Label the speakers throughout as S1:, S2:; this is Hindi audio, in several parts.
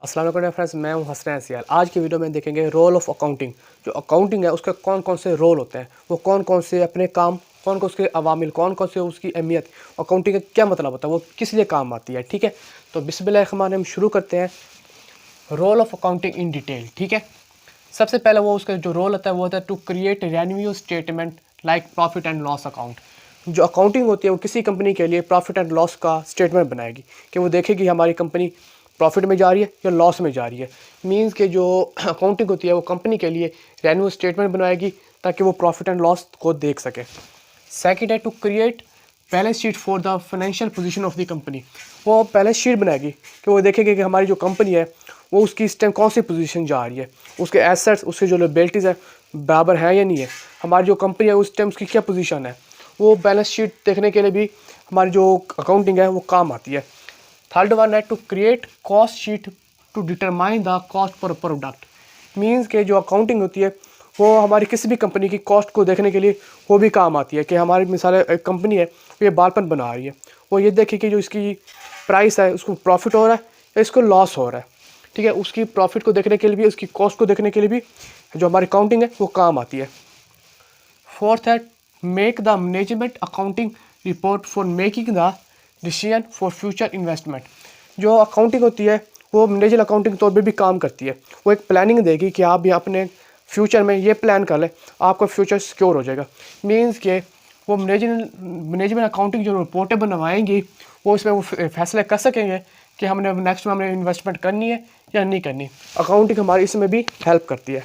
S1: अस्सलाम वालेकुम फ्रेंड्स, मैं हूं हसनैन सियाल। आज की वीडियो में देखेंगे रोल ऑफ अकाउंटिंग। जो अकाउंटिंग है उसके कौन कौन से रोल होते हैं, वो कौन कौन से अपने काम, कौन कौन से अवामिल, कौन कौन से उसकी अहमियत, अकाउंटिंग का क्या मतलब होता है, वो किस लिए काम आती है। ठीक है, तो बिस्मिल्लाह हम शुरू करते हैं role of accounting in detail. ठीक है, सबसे पहले वो उसका जो रोल होता है वो होता है to create revenue statement like profit and loss account. जो अकाउंटिंग होती है वो किसी कंपनी के लिए प्रॉफिट एंड लॉस का स्टेटमेंट बनाएगी कि वो देखेगी हमारी कंपनी प्रॉफिट में जा रही है या लॉस में जा रही है। मींस के जो अकाउंटिंग होती है वो कंपनी के लिए रेवेन्यू स्टेटमेंट बनाएगी ताकि वो प्रॉफिट एंड लॉस को देख सके। सेकंड है to create balance sheet for the financial position of the company. वो बैलेंस शीट बनाएगी कि वो देखेगी कि हमारी जो कंपनी है वो उसकी इस टाइम कौन सी पोजीशन जा रही है, उसके एसेट्स, उसके जो लायबिलिटीज़ है बराबर है या नहीं है, हमारी जो कंपनी है उस टाइम उसकी क्या पोजीशन है। वो बैलेंस शीट देखने के लिए भी हमारी जो अकाउंटिंग है वो काम आती है। थर्ड वन है to create cost sheet to determine the cost per product. Means के जो अकाउंटिंग होती है वो हमारी किसी भी कंपनी की कॉस्ट को देखने के लिए वो भी काम आती है कि हमारी मिसाल एक कंपनी है ये बालपन बना रही है, वो ये देखे कि जो इसकी प्राइस है उसको प्रॉफिट हो रहा है या इसको लॉस हो रहा है। ठीक है, उसकी प्रॉफिट को देखने के लिए भी, उसकी कॉस्ट को देखने के लिए भी जो हमारी अकाउंटिंग है वो काम आती है। फोर्थ है make the management accounting report for making the decision for future investment. जो अकाउंटिंग होती है वो मैनेजर अकाउंटिंग तौर पे भी काम करती है। वो एक प्लानिंग देगी कि आप भी अपने फ्यूचर में ये प्लान कर लें, आपका फ्यूचर सिक्योर हो जाएगा। मींस के वो मैनेजमेंट अकाउंटिंग जो रिपोर्टें बनवाएंगी वो इसमें वो फैसले कर सकेंगे कि हमने नेक्स्ट में हमने इन्वेस्टमेंट करनी है या नहीं करनी। अकाउंटिंग हमारी इसमें भी हेल्प करती है।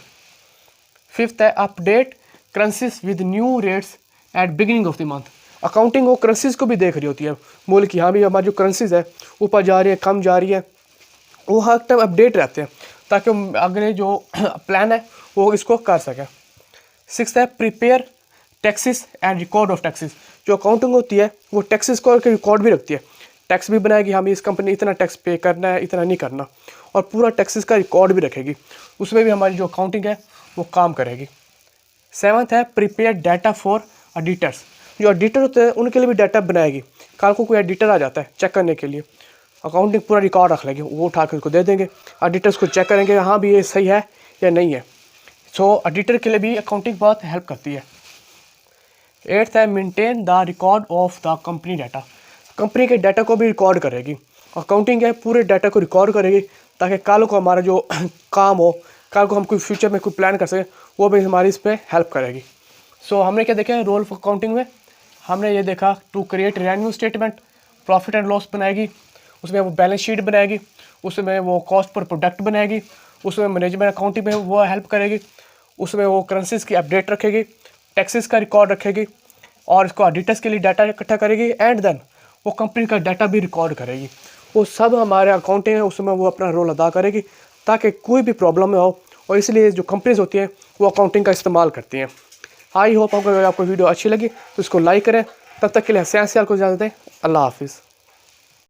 S1: फिफ्थ है update currencies with new rates at beginning of the month. Accounting वो करेंसीज को भी देख रही होती है, मूल्य की, हाँ भी हमारी जो करेंसीज है ऊपर जा रही है कम जा रही है, वो हर टाइम अपडेट रहते हैं ताकि अगले जो प्लान है वो इसको कर सकें। सिक्स्थ है prepare taxes and record of taxes. जो अकाउंटिंग होती है वो टैक्सेस को रिकॉर्ड भी रखती है, टैक्स भी बनाएगी, हमें इस कंपनी इतना टैक्स पे करना है, इतना नहीं करना, और पूरा टैक्सेस का रिकॉर्ड भी रखेगी। उसमें भी हमारी जो अकाउंटिंग है वो काम करेगी। सेवन्थ है प्रिपेयर डाटा फॉर एडिटर्स। जो एडिटर होते हैं उनके लिए भी डाटा बनाएगी। कल को कोई एडिटर आ जाता है चेक करने के लिए, अकाउंटिंग पूरा रिकॉर्ड रख लेगी, वो उठा कर उसको दे देंगे, एडिटर्स को चेक करेंगे हाँ भी ये सही है या नहीं है। सो एडिटर के लिए भी अकाउंटिंग बहुत हेल्प करती है। एट्थ है maintain the record of the company data. Company के डाटा को भी रिकॉर्ड करेगी, अकाउंटिंग है पूरे डाटा को रिकॉर्ड करेगी ताकि कल को हमारा जो काम हो, कल को हम कोई फ्यूचर में कोई प्लान कर सकें, वो भी हमारी इस पर हेल्प करेगी। सो हमने क्या देखा है रोल ऑफ अकाउंटिंग में, हमने ये देखा to create revenue statement, profit and loss बनाएगी, उसमें वो बैलेंस शीट बनाएगी, उसमें वो कॉस्ट पर प्रोडक्ट बनाएगी, उसमें मैनेजमेंट अकाउंटिंग में वो हेल्प करेगी, उसमें वो करेंसीज की अपडेट रखेगी, टैक्सेस का रिकॉर्ड रखेगी, और इसको ऑडिटर्स के लिए डाटा इकट्ठा करेगी, एंड देन वो कंपनी का डाटा भी रिकॉर्ड करेगी। वो सब हमारे अकाउंटिंग है उसमें वो अपना रोल अदा करेगी ताकि कोई भी प्रॉब्लम ना हो, और इसलिए जो कंपनीज होती हैं वो अकाउंटिंग का इस्तेमाल करती हैं। आई होप आपको वीडियो अच्छी लगी तो इसको लाइक करें। तब तक के लिए हसनैन सियाल को इजाज़त दें। अल्लाह हाफिज़।